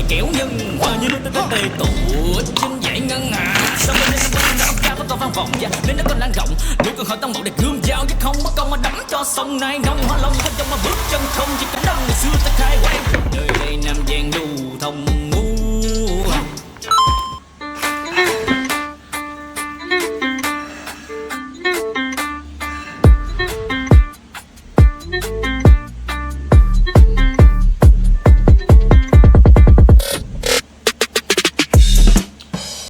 kiểu nhân hoa như nước tê tụ trên dãy ngân hà. Sao bên đây nó âm ca vẫn còn vang vọng và nên nó còn lan rộng. Nếu còn hỏi tăng một để gươm dao chứ không mất công mà đắm cho sông này nông hoa long không trong mà bước chân không chỉ cả năm ngày xưa ta khai quang. Nơi đây nam giang lưu thông ngu.